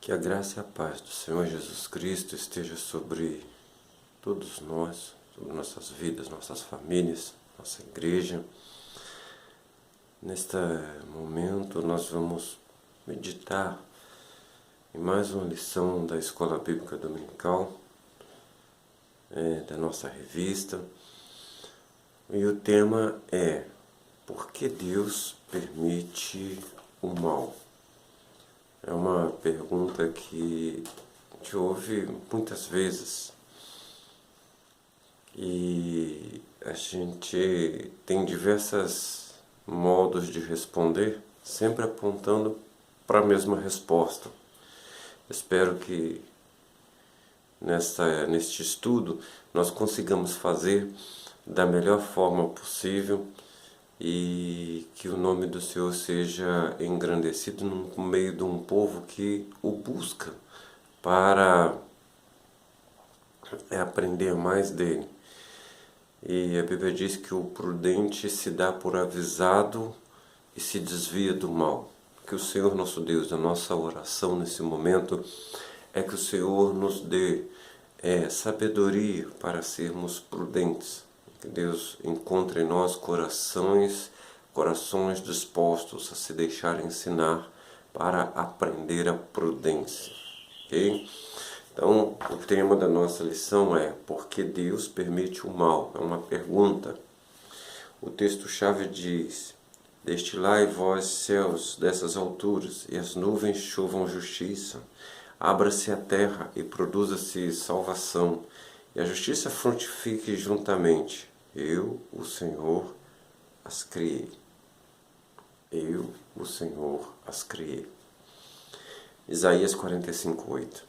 Que a graça e a paz do Senhor Jesus Cristo esteja sobre todos nós, sobre nossas vidas, nossas famílias, nossa igreja. Neste momento nós vamos meditar em mais uma lição da Escola Bíblica Dominical, da nossa revista. E o tema é: por que Deus permite o mal? É uma pergunta que a gente ouve muitas vezes e a gente tem diversos modos de responder, sempre apontando para a mesma resposta. Espero que neste estudo nós consigamos fazer da melhor forma possível e que o nome do Senhor seja engrandecido no meio de um povo que o busca para aprender mais dele. E a Bíblia diz que o prudente se dá por avisado e se desvia do mal. Que o Senhor nosso Deus, a nossa oração nesse momento é que o Senhor nos dê sabedoria para sermos prudentes. Que Deus encontre em nós corações dispostos a se deixar ensinar para aprender a prudência. Ok? Então, o tema da nossa lição é: por que Deus permite o mal? É uma pergunta. O texto-chave diz: destilai vós céus dessas alturas, e as nuvens chovam justiça. Abra-se a terra e produza-se salvação, e a justiça frutifique juntamente. Eu, o Senhor, as criei. Eu, o Senhor, as criei. Isaías 45:8.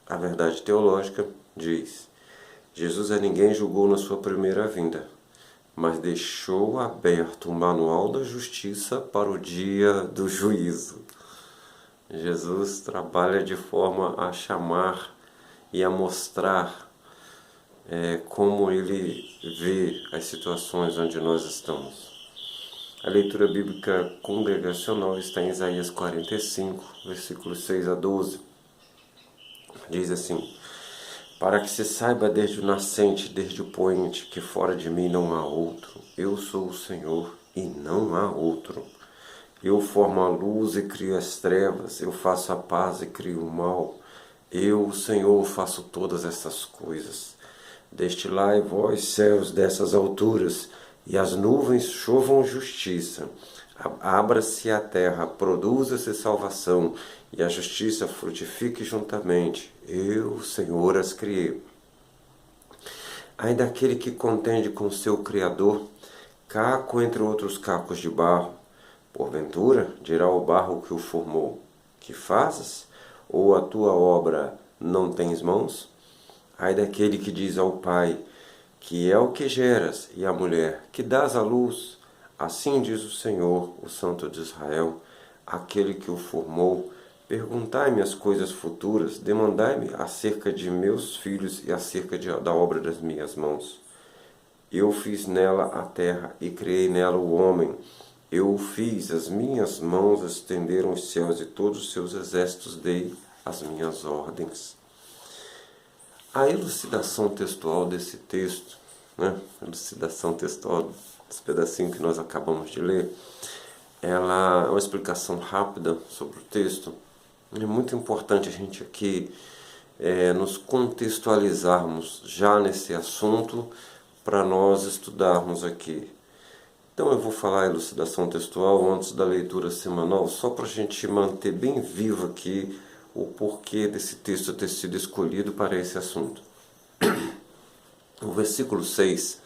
A verdade teológica diz: Jesus a ninguém julgou na sua primeira vinda, mas deixou aberto o manual da justiça para o dia do juízo. Jesus trabalha de forma a chamar e a mostrar como ele vê as situações onde nós estamos. A leitura bíblica congregacional está em Isaías 45, versículos 6 a 12. Diz assim: para que se saiba desde o nascente, desde o poente, que fora de mim não há outro. Eu sou o Senhor e não há outro. Eu formo a luz e crio as trevas, eu faço a paz e crio o mal. Eu, o Senhor, faço todas essas coisas. Destilai vós céus dessas alturas, e as nuvens chovam justiça. Abra-se a terra, produza-se salvação, e a justiça frutifique juntamente. Eu, o Senhor, as criei. Ai daquele que contende com seu Criador, caco entre outros cacos de barro. Porventura, dirá o barro que o formou: que fazes? Ou a tua obra não tens mãos? Ai daquele que diz ao pai: que é o que geras, e à mulher: que dás à luz. Assim diz o Senhor, o Santo de Israel, aquele que o formou: perguntai-me as coisas futuras, demandai-me acerca de meus filhos e acerca da obra das minhas mãos. Eu fiz nela a terra e criei nela o homem. Eu o fiz, as minhas mãos estenderam os céus e todos os seus exércitos dei as minhas ordens. A elucidação textual desse texto, a elucidação textual desse pedacinho que nós acabamos de ler, ela é uma explicação rápida sobre o texto. É muito importante a gente aqui nos contextualizarmos já nesse assunto para nós estudarmos aqui. Então eu vou falar a elucidação textual antes da leitura semanal, só para a gente manter bem vivo aqui o porquê desse texto ter sido escolhido para esse assunto. O versículo 6,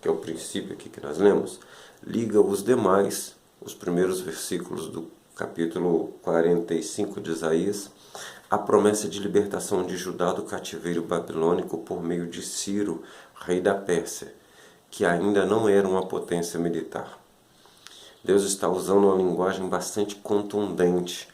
que é o princípio aqui que nós lemos, liga os demais, os primeiros versículos do capítulo 45 de Isaías, à promessa de libertação de Judá do cativeiro babilônico por meio de Ciro, rei da Pérsia, que ainda não era uma potência militar. Deus está usando uma linguagem bastante contundente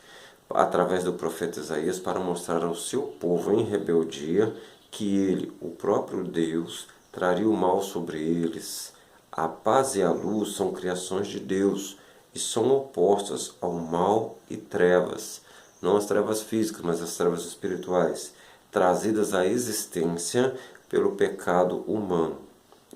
através do profeta Isaías para mostrar ao seu povo em rebeldia que ele, o próprio Deus, traria o mal sobre eles. A paz e a luz são criações de Deus e são opostas ao mal e trevas. não as trevas físicas, mas as trevas espirituais, trazidas à existência pelo pecado humano.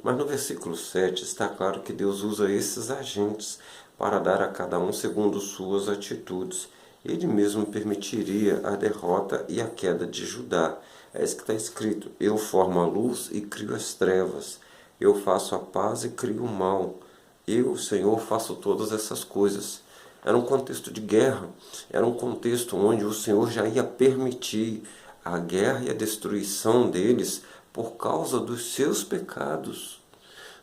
Mas no versículo 7 está claro que Deus usa esses agentes para dar a cada um segundo suas atitudes. Ele mesmo permitiria a derrota e a queda de Judá. É isso que está escrito: eu formo a luz e crio as trevas, eu faço a paz e crio o mal. Eu, Senhor, faço todas essas coisas. Era um contexto de guerra, era um contexto onde o Senhor já ia permitir a guerra e a destruição deles por causa dos seus pecados.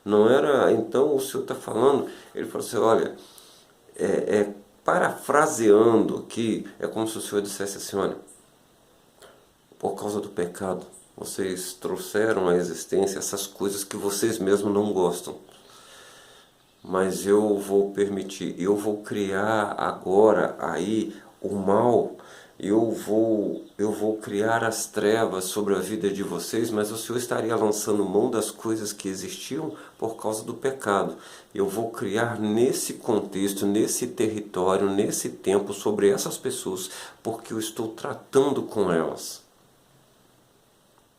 Não era, então o Senhor está falando, ele falou assim, olha, parafraseando aqui, é como se o Senhor dissesse assim, olha, por causa do pecado, vocês trouxeram à existência essas coisas que vocês mesmos não gostam. Mas eu vou permitir, eu vou criar agora aí o mal, eu vou criar as trevas sobre a vida de vocês, mas o Senhor estaria lançando mão das coisas que existiam por causa do pecado. Eu vou criar nesse contexto, nesse território, nesse tempo, sobre essas pessoas, porque eu estou tratando com elas.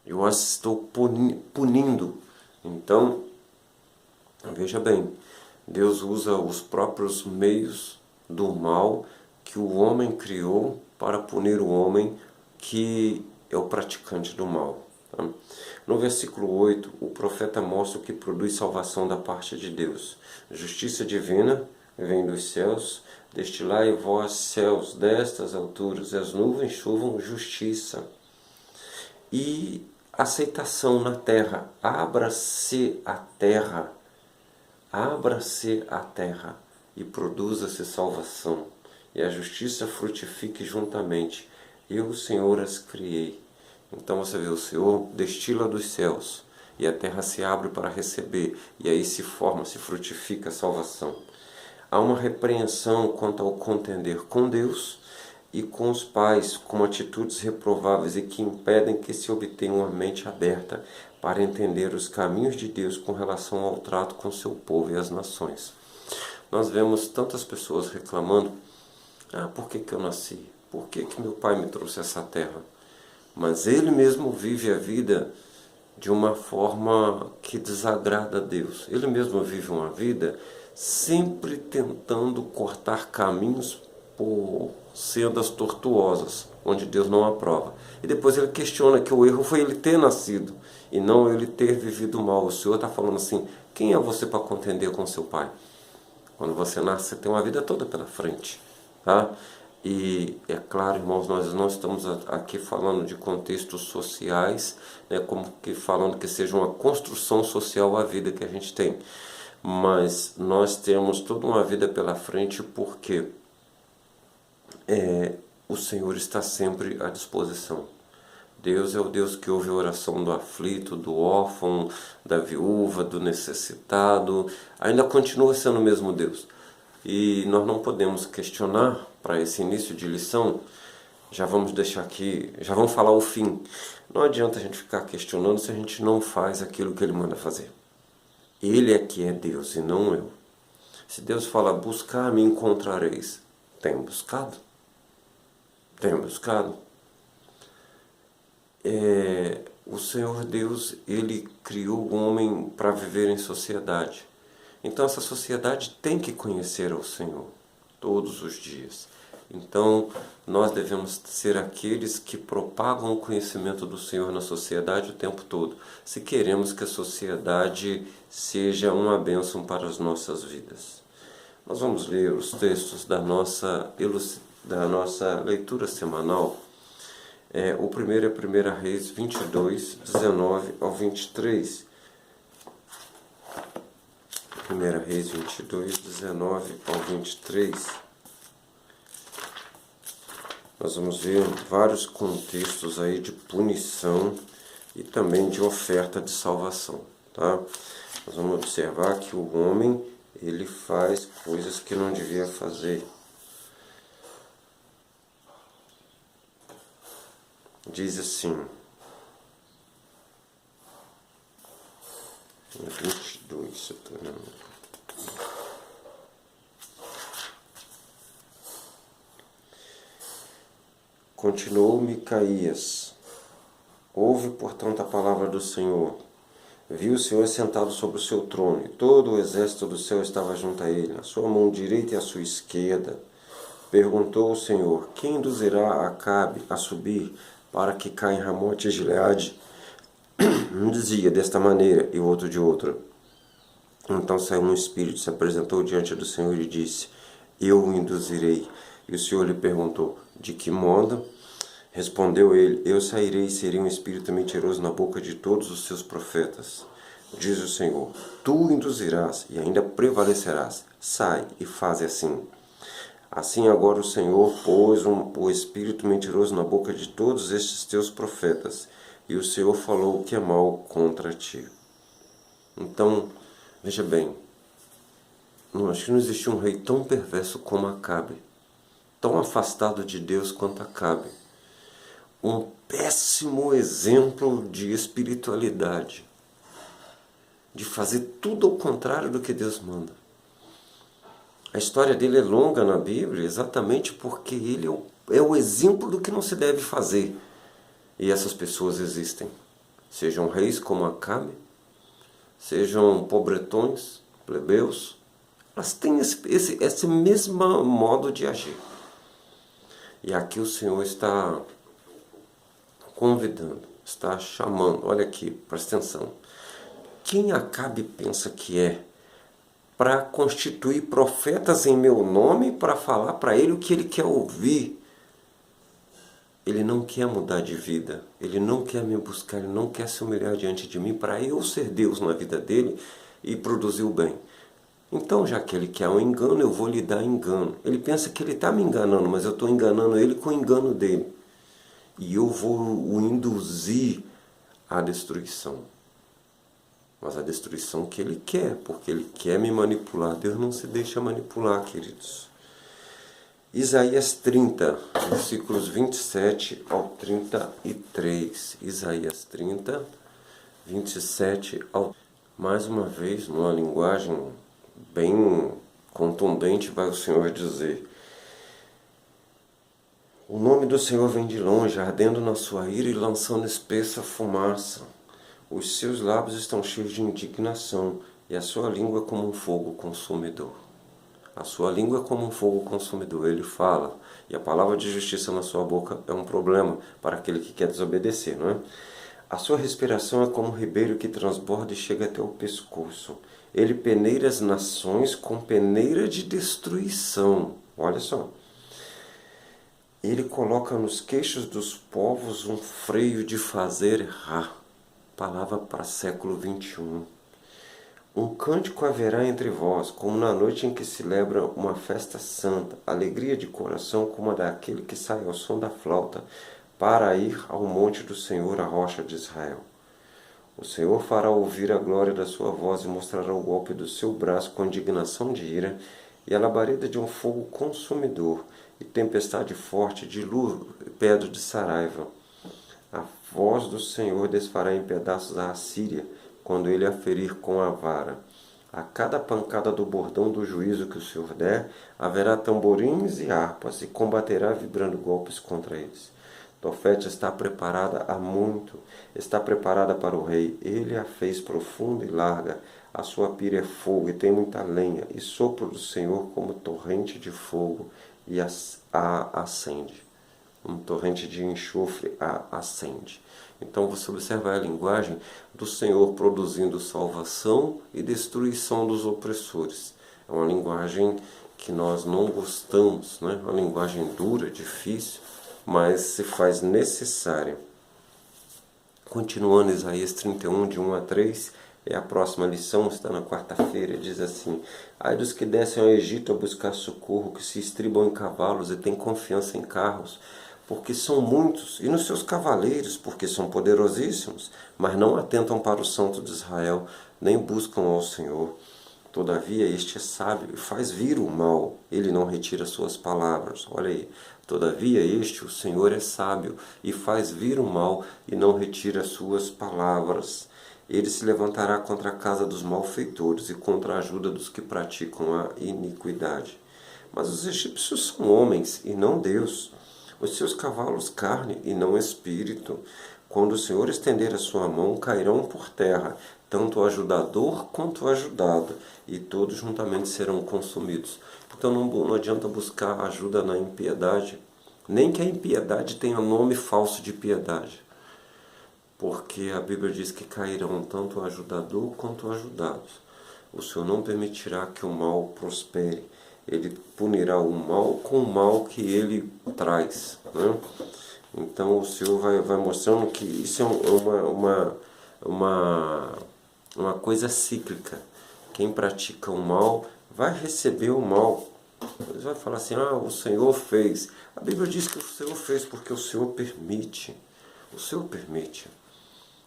Eu as estou punindo. Então, veja bem, Deus usa os próprios meios do mal que o homem criou para punir o homem que é o praticante do mal. Tá? No versículo 8, o profeta mostra o que produz salvação da parte de Deus. Justiça divina vem dos céus, destilai vós céus destas alturas, e as nuvens chovam justiça. E aceitação na terra, abra-se a terra e produza-se salvação, e a justiça frutifique juntamente. Eu, o Senhor, as criei. Então você vê, o Senhor destila dos céus, e a terra se abre para receber, e aí se forma, se frutifica a salvação. Há uma repreensão quanto ao contender com Deus e com os pais, com atitudes reprováveis e que impedem que se obtenha uma mente aberta para entender os caminhos de Deus com relação ao trato com seu povo e as nações. Nós vemos tantas pessoas reclamando, por que eu nasci? Por que meu pai me trouxe a essa terra? Mas ele mesmo vive a vida de uma forma que desagrada a Deus. Ele mesmo vive uma vida sempre tentando cortar caminhos por sendas tortuosas, onde Deus não aprova. E depois ele questiona que o erro foi ele ter nascido e não ele ter vivido mal. O Senhor está falando assim, quem é você para contender com seu pai? Quando você nasce, você tem uma vida toda pela frente. Tá? E é claro, irmãos, nós não estamos aqui falando de contextos sociais, né, como que falando que seja uma construção social a vida que a gente tem. Mas nós temos toda uma vida pela frente porque o Senhor está sempre à disposição. Deus é o Deus que ouve a oração do aflito, do órfão, da viúva, do necessitado. Ainda continua sendo o mesmo Deus. E nós não podemos questionar, para esse início de lição, já vamos deixar aqui, já vamos falar o fim. Não adianta a gente ficar questionando se a gente não faz aquilo que Ele manda fazer. Ele é que é Deus e não eu. Se Deus fala, buscar me encontrareis, tenho buscado. Tenho buscado. O Senhor Deus, Ele criou o homem para viver em sociedade. Então essa sociedade tem que conhecer ao Senhor todos os dias. Então nós devemos ser aqueles que propagam o conhecimento do Senhor na sociedade o tempo todo, se queremos que a sociedade seja uma bênção para as nossas vidas. Nós vamos ler os textos da nossa leitura semanal. O primeiro é 1 Reis 22, 19 ao 23. 1 Reis 22, 19 ao 23. Nós vamos ver vários contextos aí de punição e também de oferta de salvação. Tá? Nós vamos observar que o homem, ele faz coisas que não devia fazer. Diz assim, 22, se eu estou vendo. Continuou Micaías. Ouve, portanto, a palavra do Senhor. Viu o Senhor sentado sobre o seu trono, e todo o exército do céu estava junto a ele, a sua mão direita e a sua esquerda. Perguntou o Senhor: quem induzirá Acabe a subir para que caia em Ramote de Gileade? Um dizia desta maneira e o outro de outra. Então saiu um espírito, se apresentou diante do Senhor e disse: eu o induzirei. E o Senhor lhe perguntou: de que modo? Respondeu ele: eu sairei e serei um espírito mentiroso na boca de todos os seus profetas. Diz o Senhor: tu o induzirás e ainda prevalecerás. Sai e faze assim. Assim agora o Senhor pôs o espírito mentiroso na boca de todos estes teus profetas, e o Senhor falou o que é mal contra ti. Então, veja bem, acho que não existe um rei tão perverso como Acabe, tão afastado de Deus quanto Acabe. Um péssimo exemplo de espiritualidade, de fazer tudo ao contrário do que Deus manda. A história dele é longa na Bíblia exatamente porque ele é o exemplo do que não se deve fazer. E essas pessoas existem. Sejam reis como Acabe, sejam pobretões, plebeus, elas têm esse mesmo modo de agir. E aqui o Senhor está convidando, está chamando. Olha aqui, presta atenção. Quem Acabe pensa que é para constituir profetas em meu nome para falar para ele o que ele quer ouvir? Ele não quer mudar de vida, ele não quer me buscar, ele não quer se humilhar diante de mim para eu ser Deus na vida dele e produzir o bem. Então, já que ele quer um engano, eu vou lhe dar engano. Ele pensa que ele está me enganando, mas eu estou enganando ele com o engano dele. E eu vou o induzir à destruição. Mas a destruição que ele quer, porque ele quer me manipular. Deus não se deixa manipular, queridos. Isaías 30, versículos 27 ao 33. Isaías 30, 27 ao... Mais uma vez, numa linguagem bem contundente, vai o Senhor dizer: o nome do Senhor vem de longe, ardendo na sua ira e lançando espessa fumaça. Os seus lábios estão cheios de indignação, e a sua língua é como um fogo consumidor. A sua língua é como um fogo consumidor. Ele fala, e a palavra de justiça na sua boca é um problema para aquele que quer desobedecer, não é? A sua respiração é como um ribeiro que transborda e chega até o pescoço. Ele peneira as nações com peneira de destruição. Olha só. Ele coloca nos queixos dos povos um freio de fazer errar. Palavra para século 21. Um cântico haverá entre vós, como na noite em que se celebra uma festa santa, alegria de coração como a daquele que sai ao som da flauta, para ir ao monte do Senhor, a rocha de Israel. O Senhor fará ouvir a glória da sua voz e mostrará o golpe do seu braço com indignação de ira e a labareda de um fogo consumidor e tempestade forte de pedra de saraiva. A voz do Senhor desfará em pedaços a Assíria, quando ele a ferir com a vara. A cada pancada do bordão do juízo que o Senhor der, haverá tamborins e harpas, e combaterá vibrando golpes contra eles. Tofete está preparada há muito, está preparada para o rei. Ele a fez profunda e larga, a sua pira é fogo e tem muita lenha, e sopro do Senhor como torrente de fogo, e a acende. Um torrente de enxofre a acende. Então você observa a linguagem do Senhor produzindo salvação e destruição dos opressores. É uma linguagem que nós não gostamos, né? Uma linguagem dura, difícil, mas se faz necessária. Continuando Isaías 31, de 1 a 3, é a próxima lição, está na quarta-feira, diz assim: ai dos que descem ao Egito a buscar socorro, que se estribam em cavalos e têm confiança em carros, porque são muitos, e nos seus cavaleiros, porque são poderosíssimos, mas não atentam para o Santo de Israel, nem buscam ao Senhor. Todavia este é sábio e faz vir o mal, ele não retira suas palavras. Olha aí, todavia este, o Senhor, é sábio e faz vir o mal e não retira suas palavras. Ele se levantará contra a casa dos malfeitores e contra a ajuda dos que praticam a iniquidade. Mas os egípcios são homens e não Deus. os seus cavalos carne e não espírito. Quando o Senhor estender a sua mão, cairão por terra, tanto o ajudador quanto o ajudado, e todos juntamente serão consumidos. Então não adianta buscar ajuda na impiedade, nem que a impiedade tenha nome falso de piedade. Porque a Bíblia diz que cairão tanto o ajudador quanto o ajudado. O Senhor não permitirá que o mal prospere. Ele punirá o mal com o mal que ele traz, né? Então o Senhor vai mostrando que isso é uma coisa cíclica. Quem pratica o mal vai receber o mal. Ele vai falar assim, o Senhor fez. A Bíblia diz que o Senhor fez porque o Senhor permite. O Senhor permite.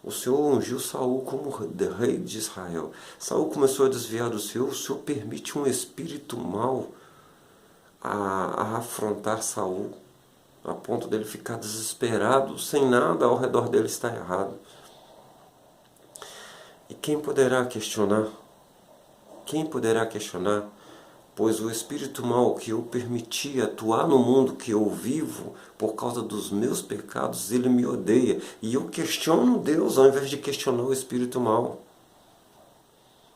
O Senhor ungiu Saul como rei de Israel. Saul começou a desviar do Senhor. O Senhor permite um espírito mau a afrontar Saul, a ponto dele ficar desesperado, sem nada ao redor dele estar errado. E quem poderá questionar? Quem poderá questionar? Pois o espírito mau que eu permiti atuar no mundo que eu vivo, por causa dos meus pecados, ele me odeia. E eu questiono Deus ao invés de questionar o espírito mau.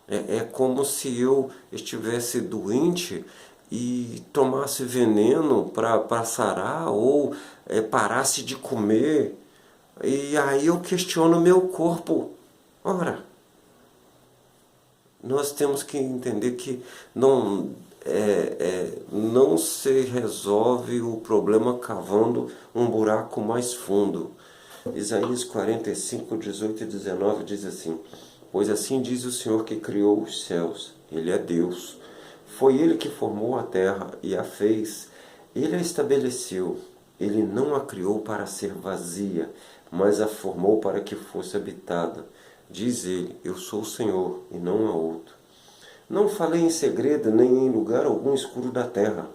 É como se eu estivesse doente e tomasse veneno para sarar, ou parasse de comer. E aí eu questiono o meu corpo. Ora, nós temos que entender que não se resolve o problema cavando um buraco mais fundo. Isaías 45, 18 e 19 diz assim: pois assim diz o Senhor que criou os céus, Ele é Deus. Foi Ele que formou a terra e a fez. Ele a estabeleceu. Ele não a criou para ser vazia, mas a formou para que fosse habitada. Diz Ele, eu sou o Senhor e não há outro. Não falei em segredo, nem em lugar algum escuro da terra.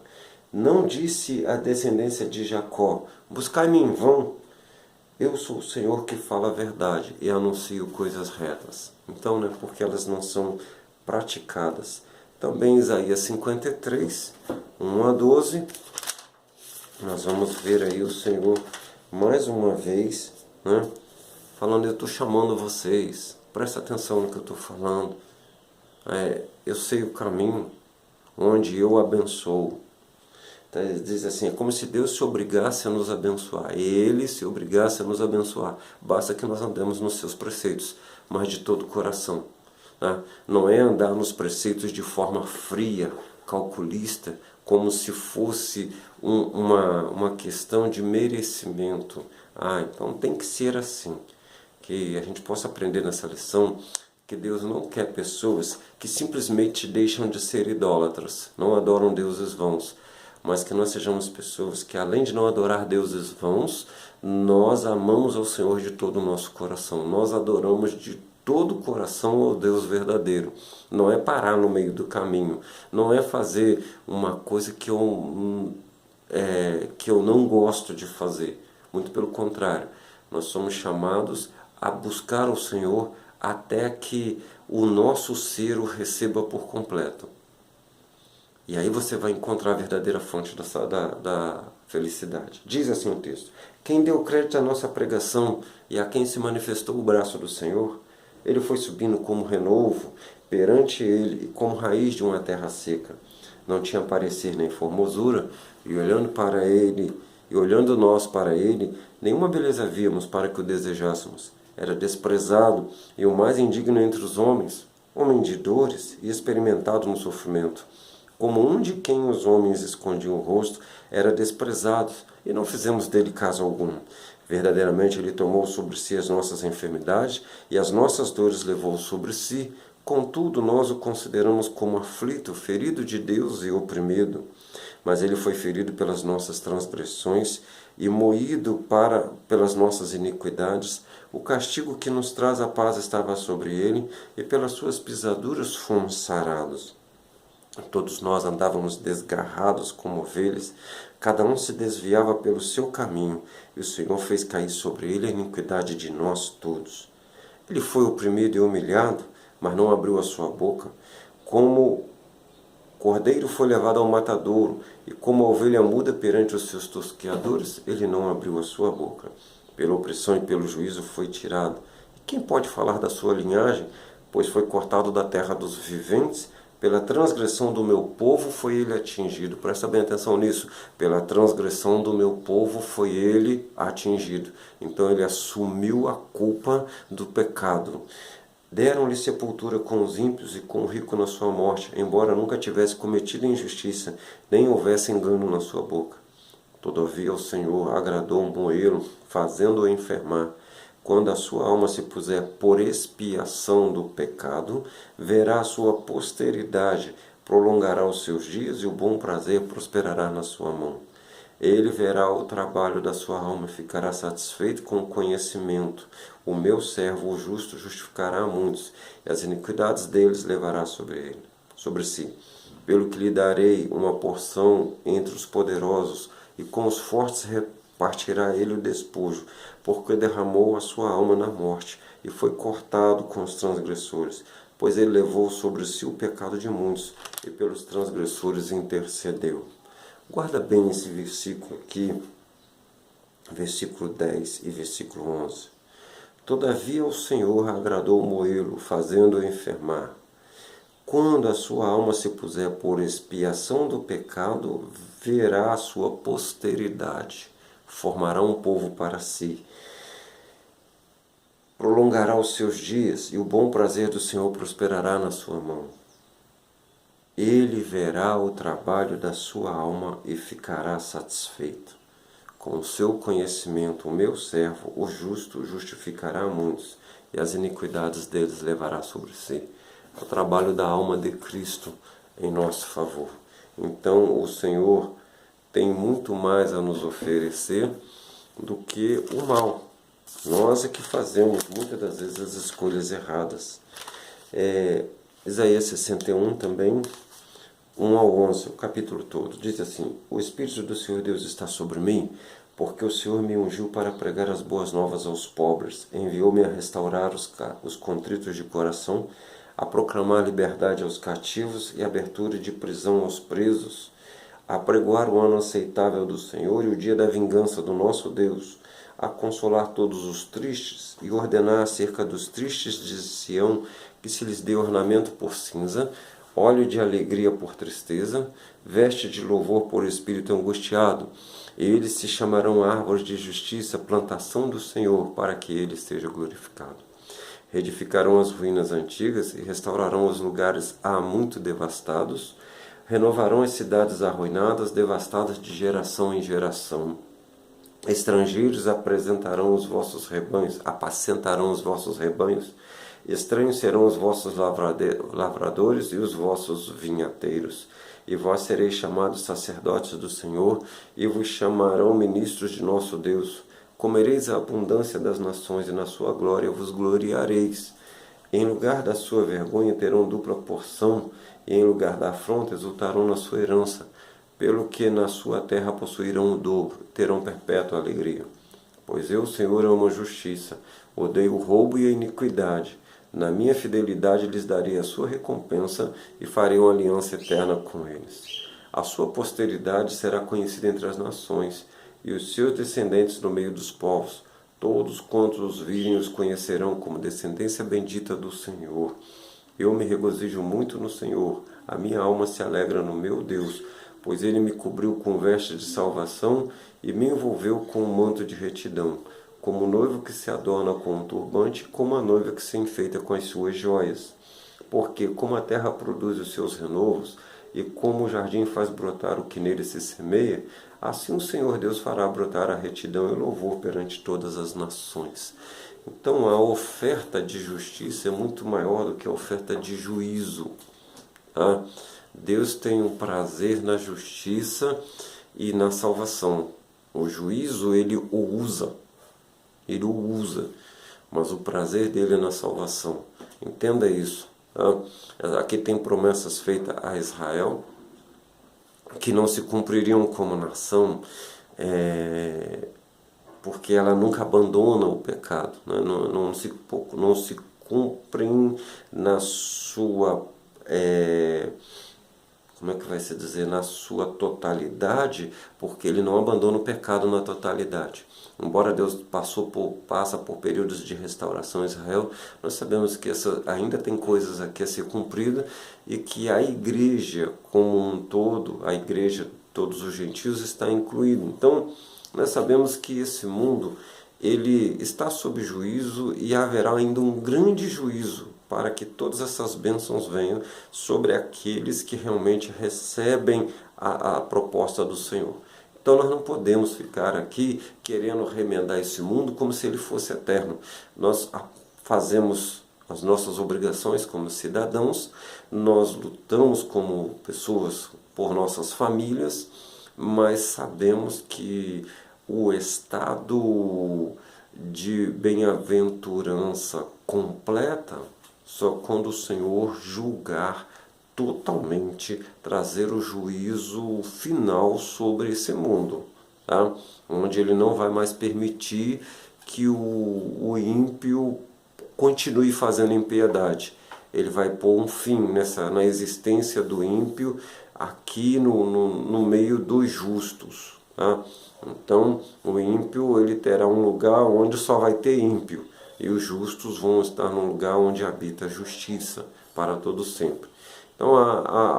Não disse à descendência de Jacó, buscai-me em vão. Eu sou o Senhor que fala a verdade e anuncio coisas retas. Então, porque elas não são praticadas. Também Isaías 53, 1 a 12, nós vamos ver aí o Senhor mais uma vez, falando, eu estou chamando vocês, presta atenção no que eu estou falando. Eu sei o caminho onde eu abençoo. Então, ele diz assim, é como se Deus se obrigasse a nos abençoar. Ele se obrigasse a nos abençoar. Basta que nós andemos nos seus preceitos, mas de todo o coração. Não é andar nos preceitos de forma fria, calculista, como se fosse uma questão de merecimento. Então tem que ser assim. Que a gente possa aprender nessa lição que Deus não quer pessoas que simplesmente deixam de ser idólatras, não adoram deuses vãos, mas que nós sejamos pessoas que, além de não adorar deuses vãos, nós amamos ao Senhor de todo o nosso coração, nós adoramos de todo o coração ao Deus verdadeiro. Não é parar no meio do caminho, não é fazer uma coisa que eu não gosto de fazer, muito pelo contrário, nós somos chamados a buscar o Senhor até que o nosso ser o receba por completo. E aí você vai encontrar a verdadeira fonte da felicidade. Diz assim o texto: quem deu crédito à nossa pregação e a quem se manifestou o braço do Senhor, ele foi subindo como renovo perante ele, como raiz de uma terra seca. Não tinha parecer nem formosura, e olhando nós para ele, nenhuma beleza víamos para que o desejássemos. Era desprezado e o mais indigno entre os homens, homem de dores e experimentado no sofrimento. Como um de quem os homens escondiam o rosto, era desprezado, e não fizemos dele caso algum. Verdadeiramente ele tomou sobre si as nossas enfermidades, e as nossas dores levou sobre si. Contudo, nós o consideramos como aflito, ferido de Deus e oprimido. Mas ele foi ferido pelas nossas transgressões e moído pelas nossas iniquidades. O castigo que nos traz a paz estava sobre ele, e pelas suas pisaduras fomos sarados. Todos nós andávamos desgarrados como ovelhas, cada um se desviava pelo seu caminho, e o Senhor fez cair sobre ele a iniquidade de nós todos. Ele foi oprimido e humilhado, mas não abriu a sua boca. Como cordeiro foi levado ao matadouro, e como a ovelha muda perante os seus tosqueadores, ele não abriu a sua boca. Pela opressão e pelo juízo foi tirado. E quem pode falar da sua linhagem? Pois foi cortado da terra dos viventes. Pela transgressão do meu povo foi ele atingido. Presta bem atenção nisso. Pela transgressão do meu povo foi ele atingido. Então ele assumiu a culpa do pecado. Deram-lhe sepultura com os ímpios e com o rico na sua morte, embora nunca tivesse cometido injustiça, nem houvesse engano na sua boca. Todavia o Senhor agradou moê-lo, fazendo-o enfermar. Quando a sua alma se puser por expiação do pecado, verá a sua posteridade, prolongará os seus dias e o bom prazer prosperará na sua mão. Ele verá o trabalho da sua alma e ficará satisfeito com o conhecimento. O meu servo, o justo, justificará a muitos, e as iniquidades deles levará sobre si. Pelo que lhe darei uma porção entre os poderosos, e com os fortes repartirá ele o despojo, porque derramou a sua alma na morte, e foi cortado com os transgressores. Pois ele levou sobre si o pecado de muitos, e pelos transgressores intercedeu. Guarda bem esse versículo aqui, versículo 10 e versículo 11. Todavia o Senhor agradou moê-lo, fazendo-o enfermar. Quando a sua alma se puser por expiação do pecado, verá a sua posteridade, formará um povo para si, prolongará os seus dias, e o bom prazer do Senhor prosperará na sua mão. Ele verá o trabalho da sua alma e ficará satisfeito. Com o seu conhecimento, o meu servo, o justo, justificará muitos, e as iniquidades deles levará sobre si. É o trabalho da alma de Cristo em nosso favor. Então, o Senhor tem muito mais a nos oferecer do que o mal. Nós é que fazemos, muitas das vezes, as escolhas erradas. Isaías 61 também, 1 ao 11, o capítulo todo, diz assim: O Espírito do Senhor Deus está sobre mim, porque o Senhor me ungiu para pregar as boas novas aos pobres, enviou-me a restaurar os contritos de coração, a proclamar liberdade aos cativos e abertura de prisão aos presos, a pregoar o ano aceitável do Senhor e o dia da vingança do nosso Deus, a consolar todos os tristes e ordenar acerca dos tristes de Sião que se lhes dê ornamento por cinza, óleo de alegria por tristeza, veste de louvor por espírito angustiado. Eles se chamarão árvores de justiça, plantação do Senhor, para que ele esteja glorificado. Reedificarão as ruínas antigas e restaurarão os lugares há muito devastados, renovarão as cidades arruinadas, devastadas de geração em geração. Estrangeiros apacentarão os vossos rebanhos, estranhos serão os vossos lavradores e os vossos vinhateiros. E vós sereis chamados sacerdotes do Senhor, e vos chamarão ministros de nosso Deus. Comereis a abundância das nações, e na sua glória vos gloriareis. Em lugar da sua vergonha terão dupla porção, e em lugar da afronta exultarão na sua herança. Pelo que na sua terra possuirão o dobro, terão perpétua alegria. Pois eu, Senhor, amo a justiça, odeio o roubo e a iniquidade. Na minha fidelidade lhes darei a sua recompensa e farei uma aliança eterna com eles. A sua posteridade será conhecida entre as nações, e os seus descendentes no meio dos povos. Todos quantos os virem os conhecerão como descendência bendita do Senhor. Eu me regozijo muito no Senhor, a minha alma se alegra no meu Deus, pois ele me cobriu com veste de salvação e me envolveu com um manto de retidão, como o noivo que se adorna com um turbante, como a noiva que se enfeita com as suas joias. Porque como a terra produz os seus renovos, e como o jardim faz brotar o que nele se semeia, assim o Senhor Deus fará brotar a retidão e louvor perante todas as nações. Então a oferta de justiça é muito maior do que a oferta de juízo. Tá? Deus tem um prazer na justiça e na salvação. O juízo ele o usa, mas o prazer dele é na salvação. Entenda isso. Tá? Aqui tem promessas feitas a Israel que não se cumpririam como nação, porque ela nunca abandona o pecado, né? não se cumprem na sua como é que vai se dizer, na sua totalidade, porque ele não abandona o pecado na totalidade. Embora Deus passa por períodos de restauração em Israel, nós sabemos que ainda tem coisas aqui a ser cumpridas e que a igreja como um todo, a igreja, todos os gentios, está incluído. Então, nós sabemos que esse mundo ele está sob juízo e haverá ainda um grande juízo para que todas essas bênçãos venham sobre aqueles que realmente recebem a proposta do Senhor. Então nós não podemos ficar aqui querendo remendar esse mundo como se ele fosse eterno. Nós fazemos as nossas obrigações como cidadãos, nós lutamos como pessoas por nossas famílias, mas sabemos que o estado de bem-aventurança completa só quando o Senhor julgar totalmente, trazer o juízo final sobre esse mundo, tá? Onde ele não vai mais permitir que o ímpio continue fazendo impiedade. Ele vai pôr um fim na existência do ímpio aqui no meio dos justos, tá? Então o ímpio ele terá um lugar onde só vai ter ímpio, e os justos vão estar num lugar onde habita a justiça para todo sempre. Então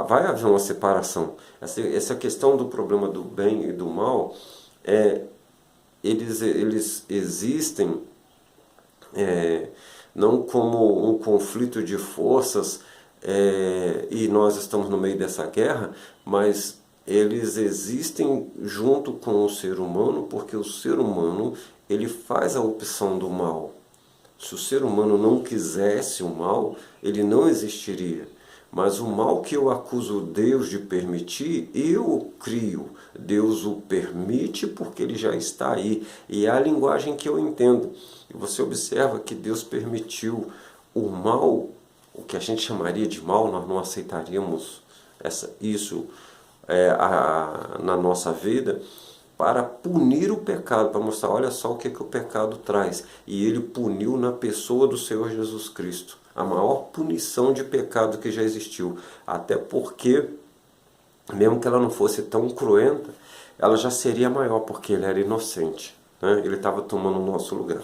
vai haver uma separação. Essa questão do problema do bem e do mal, eles existem não como um conflito de forças e nós estamos no meio dessa guerra, mas eles existem junto com o ser humano, porque o ser humano ele faz a opção do mal. Se o ser humano não quisesse o mal, ele não existiria. Mas o mal que eu acuso Deus de permitir, eu o crio. Deus o permite porque ele já está aí. E é a linguagem que eu entendo. E você observa que Deus permitiu o mal, o que a gente chamaria de mal, nós não aceitaríamos isso na nossa vida, para punir o pecado, para mostrar, olha só o que o pecado traz. E ele puniu na pessoa do Senhor Jesus Cristo. A maior punição de pecado que já existiu. Até porque, mesmo que ela não fosse tão cruenta, ela já seria maior, porque ele era inocente, né? Ele estava tomando o nosso lugar.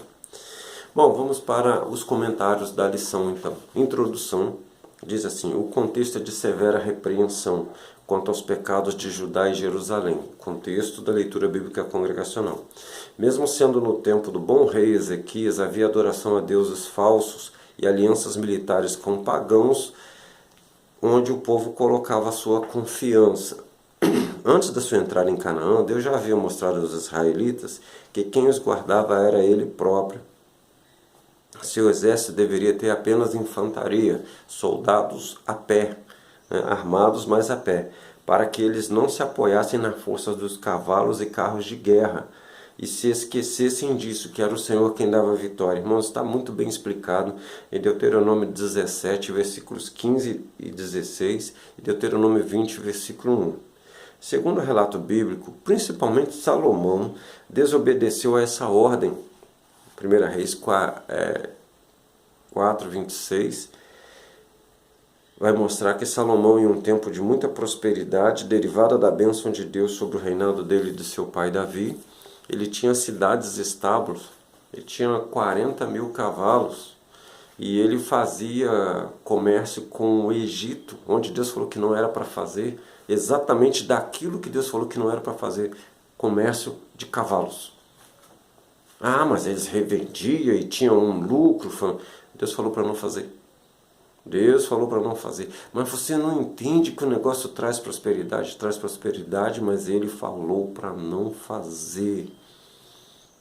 Bom, vamos para os comentários da lição então. Introdução, diz assim: o contexto é de severa repreensão quanto aos pecados de Judá e Jerusalém. Contexto da leitura bíblica congregacional. Mesmo sendo no tempo do bom rei Ezequias, havia adoração a deuses falsos e alianças militares com pagãos, onde o povo colocava a sua confiança. Antes da sua entrada em Canaã, Deus já havia mostrado aos israelitas que quem os guardava era ele próprio. Seu exército deveria ter apenas infantaria, soldados a pé, armados, mas a pé, para que eles não se apoiassem na força dos cavalos e carros de guerra e se esquecessem disso, que era o Senhor quem dava a vitória. Irmãos, está muito bem explicado em Deuteronômio 17, versículos 15 e 16, e Deuteronômio 20, versículo 1. Segundo o relato bíblico, principalmente Salomão desobedeceu a essa ordem. 1 Reis 4, 26, vai mostrar que Salomão, em um tempo de muita prosperidade, derivada da bênção de Deus sobre o reinado dele e de seu pai Davi, ele tinha cidades e estábulos, ele tinha 40 mil cavalos, e ele fazia comércio com o Egito, onde Deus falou que não era para fazer, exatamente daquilo que Deus falou que não era para fazer, comércio de cavalos. Ah, mas eles revendiam e tinham um lucro. Deus falou para não fazer. Deus falou para não fazer. Mas você não entende que o negócio traz prosperidade, mas ele falou para não fazer.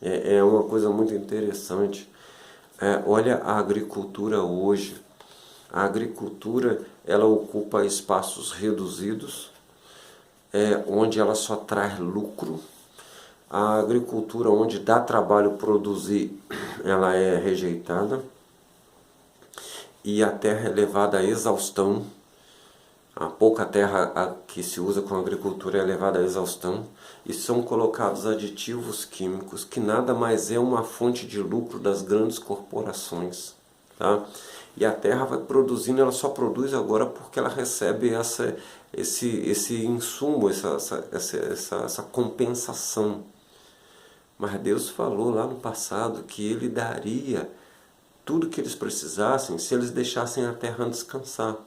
É uma coisa muito interessante. Olha a agricultura hoje. A agricultura, ela ocupa espaços reduzidos, onde ela só traz lucro. A agricultura onde dá trabalho produzir, ela é rejeitada. E a terra é levada à exaustão. A pouca terra que se usa com a agricultura é levada à exaustão. E são colocados aditivos químicos, que nada mais é uma fonte de lucro das grandes corporações. tá? E a terra vai produzindo, ela só produz agora porque ela recebe esse insumo, essa compensação. Mas Deus falou lá no passado que Ele daria tudo que eles precisassem se eles deixassem a terra descansar.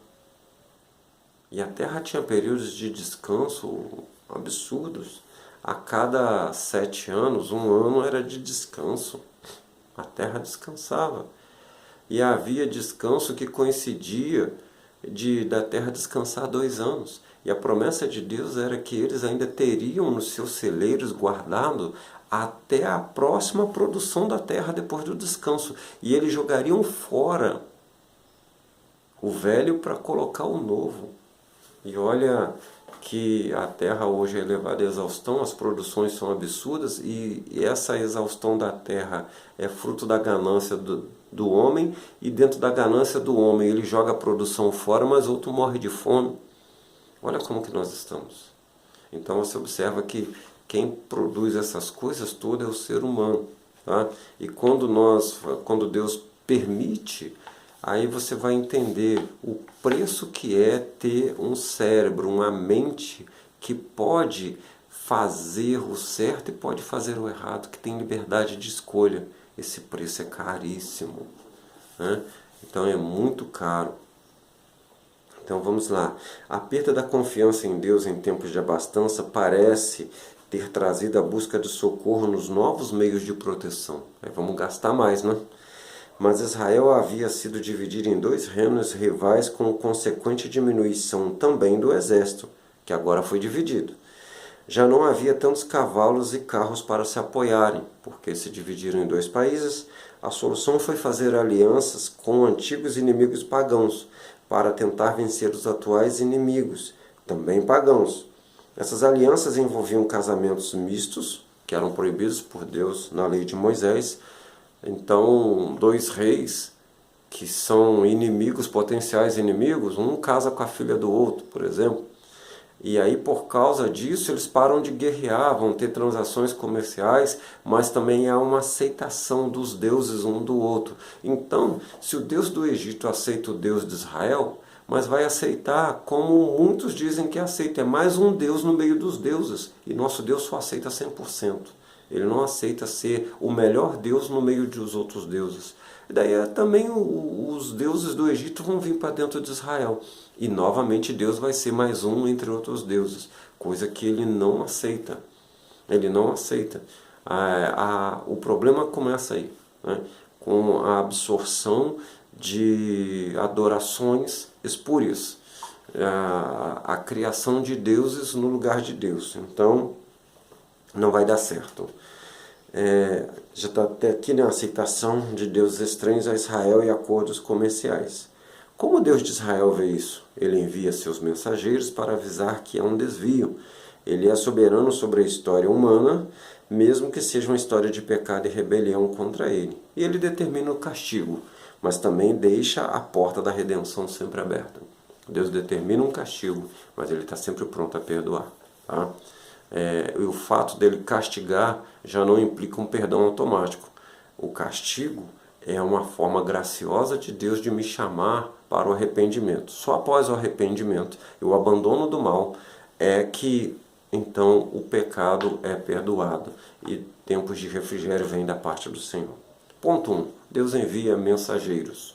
E a terra tinha períodos de descanso absurdos. A cada 7 anos, um ano era de descanso. A terra descansava. E havia descanso que coincidia da terra descansar 2 anos. E a promessa de Deus era que eles ainda teriam nos seus celeiros guardado até a próxima produção da terra depois do descanso. E eles jogariam fora o velho para colocar o novo. E olha que a terra hoje é elevada à exaustão, as produções são absurdas e essa exaustão da terra é fruto da ganância do homem, e dentro da ganância do homem ele joga a produção fora, mas outro morre de fome. Olha como que nós estamos. Então você observa que quem produz essas coisas todas é o ser humano, tá? E quando Deus permite, aí você vai entender o preço que é ter um cérebro, uma mente que pode fazer o certo e pode fazer o errado, que tem liberdade de escolha. Esse preço é caríssimo, né? Então é muito caro. Então vamos lá. A perda da confiança em Deus em tempos de abastança parece ter trazido a busca de socorro nos novos meios de proteção. Aí vamos gastar mais, né? Mas Israel havia sido dividido em 2 reinos rivais, com consequente diminuição também do exército, que agora foi dividido. Já não havia tantos cavalos e carros para se apoiarem, porque se dividiram em 2 países. A solução foi fazer alianças com antigos inimigos pagãos, para tentar vencer os atuais inimigos, também pagãos. Essas alianças envolviam casamentos mistos, que eram proibidos por Deus na lei de Moisés. Então, 2 reis que são inimigos, potenciais inimigos, um casa com a filha do outro, por exemplo. E aí, por causa disso, eles param de guerrear, vão ter transações comerciais, mas também há uma aceitação dos deuses um do outro. Então, se o Deus do Egito aceita o Deus de Israel, mas vai aceitar como muitos dizem que aceita, é mais um Deus no meio dos deuses, e nosso Deus só aceita 100%. Ele não aceita ser o melhor Deus no meio dos outros deuses. E daí também os deuses do Egito vão vir para dentro de Israel. E novamente Deus vai ser mais um entre outros deuses, coisa que ele não aceita. Ele não aceita. O problema começa aí, né? Com a absorção de adorações espúrias, a criação de deuses no lugar de Deus. Então, não vai dar certo. Já está até aqui, né, a aceitação de deuses estranhos a Israel e acordos comerciais. Como o Deus de Israel vê isso? Ele envia seus mensageiros para avisar que há um desvio. Ele é soberano sobre a história humana, mesmo que seja uma história de pecado e rebelião contra ele. E ele determina o castigo, mas também deixa a porta da redenção sempre aberta. Deus determina um castigo, mas ele está sempre pronto a perdoar, tá? O fato dele castigar já não implica um perdão automático. O castigo é uma forma graciosa de Deus de me chamar para o arrependimento. Só após o arrependimento e o abandono do mal é que então o pecado é perdoado e tempos de refrigério vêm da parte do Senhor. Ponto 1. Deus envia mensageiros.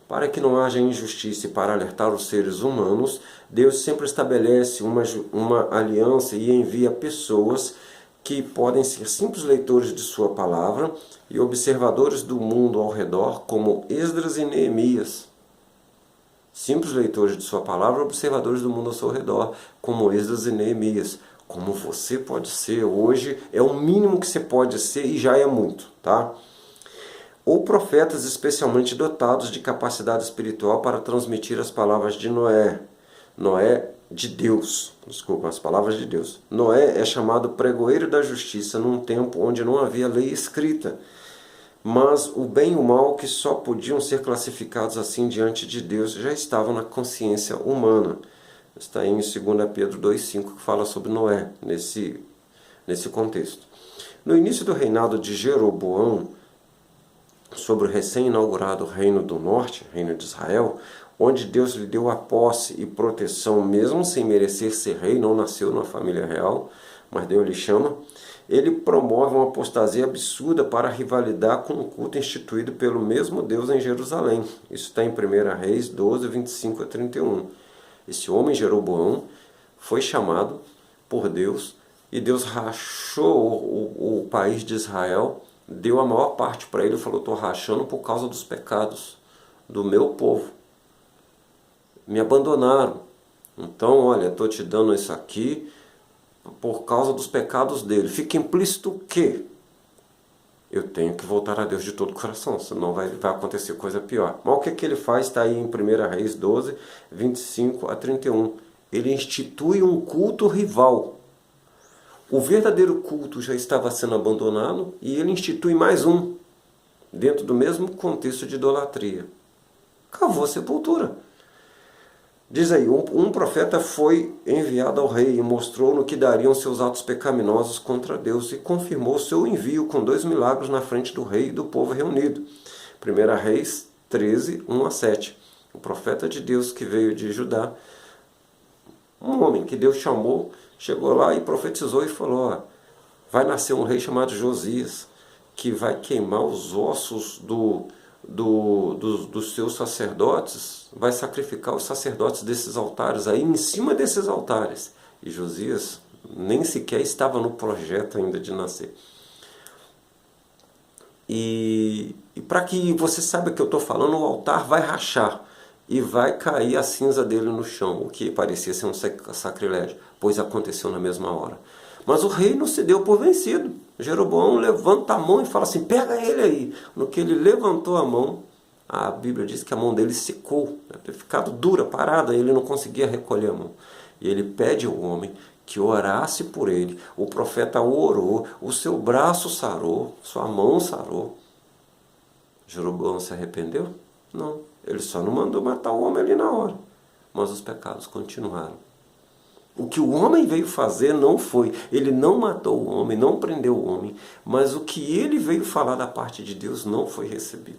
Para que não haja injustiça e para alertar os seres humanos, Deus sempre estabelece uma aliança e envia pessoas que podem ser simples leitores de sua palavra e observadores do mundo ao redor, como Esdras e Neemias. Simples leitores de sua palavra, observadores do mundo ao seu redor, como Esdras e Neemias. Como você pode ser hoje, é o mínimo que você pode ser e já é muito, tá? Ou profetas especialmente dotados de capacidade espiritual para transmitir as palavras de Noé. As palavras de Deus. Noé é chamado pregoeiro da justiça num tempo onde não havia lei escrita. Mas o bem e o mal, que só podiam ser classificados assim diante de Deus, já estavam na consciência humana. Está em 2 Pedro 2,5, que fala sobre Noé, nesse contexto. No início do reinado de Jeroboão, sobre o recém-inaugurado Reino do Norte, Reino de Israel, onde Deus lhe deu a posse e proteção, mesmo sem merecer ser rei, não nasceu numa família real, mas Deus lhe chama, ele promove uma apostasia absurda para rivalidar com o culto instituído pelo mesmo Deus em Jerusalém. Isso está em 1 Reis 12, 25 a 31. Esse homem, Jeroboão, foi chamado por Deus, e Deus rachou o país de Israel, deu a maior parte para ele e falou: estou rachando por causa dos pecados do meu povo. Me abandonaram. Então, olha, estou te dando isso aqui por causa dos pecados dele. Fica implícito o quê? Eu tenho que voltar a Deus de todo o coração, senão vai acontecer coisa pior. Mas o que ele faz? Está aí em 1 Reis 12, 25 a 31. Ele institui um culto rival. O verdadeiro culto já estava sendo abandonado e ele institui mais um, dentro do mesmo contexto de idolatria. Cavou a sepultura. Diz aí, um profeta foi enviado ao rei e mostrou no que dariam seus atos pecaminosos contra Deus e confirmou seu envio com 2 milagres na frente do rei e do povo reunido. 1 Reis 13, 1 a 7. O profeta de Deus que veio de Judá, um homem que Deus chamou, chegou lá e profetizou e falou: ó, vai nascer um rei chamado Josias, que vai queimar os ossos dos seus sacerdotes, vai sacrificar os sacerdotes desses altares aí, em cima desses altares. E Josias nem sequer estava no projeto ainda de nascer. E para que você saiba que eu estou falando, o altar vai rachar e vai cair a cinza dele no chão, o que parecia ser um sacrilégio, pois aconteceu na mesma hora. Mas o rei não se deu por vencido. Jeroboão levanta a mão e fala assim: pega ele aí. No que ele levantou a mão, a Bíblia diz que a mão dele secou, deve ter ficado dura, parada, ele não conseguia recolher a mão. E ele pede ao homem que orasse por ele. O profeta orou, o seu braço sarou, sua mão sarou. Jeroboão se arrependeu? Não. Ele só não mandou matar o homem ali na hora. Mas os pecados continuaram. O que o homem veio fazer não foi, ele não matou o homem, não prendeu o homem, mas o que ele veio falar da parte de Deus não foi recebido.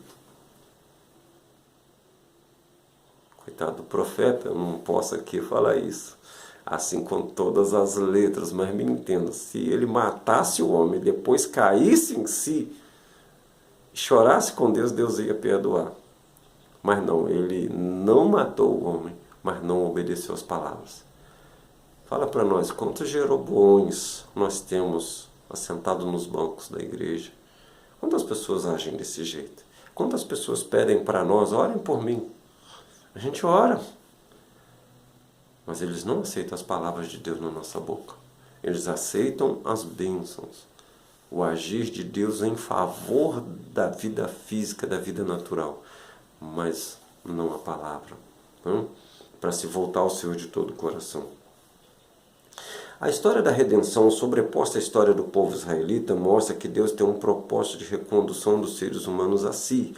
Coitado do profeta, eu não posso aqui falar isso, assim com todas as letras, mas me entenda, se ele matasse o homem, depois caísse em si, chorasse com Deus, Deus ia perdoar. Mas não, ele não matou o homem, mas não obedeceu às palavras. Fala para nós, quantos Jeroboões nós temos assentados nos bancos da igreja? Quantas pessoas agem desse jeito? Quantas pessoas pedem para nós, orem por mim? A gente ora, mas eles não aceitam as palavras de Deus na nossa boca. Eles aceitam as bênçãos, o agir de Deus em favor da vida física, da vida natural, mas não a palavra, para se voltar ao Senhor de todo o coração. A história da redenção, sobreposta à história do povo israelita, mostra que Deus tem um propósito de recondução dos seres humanos a si,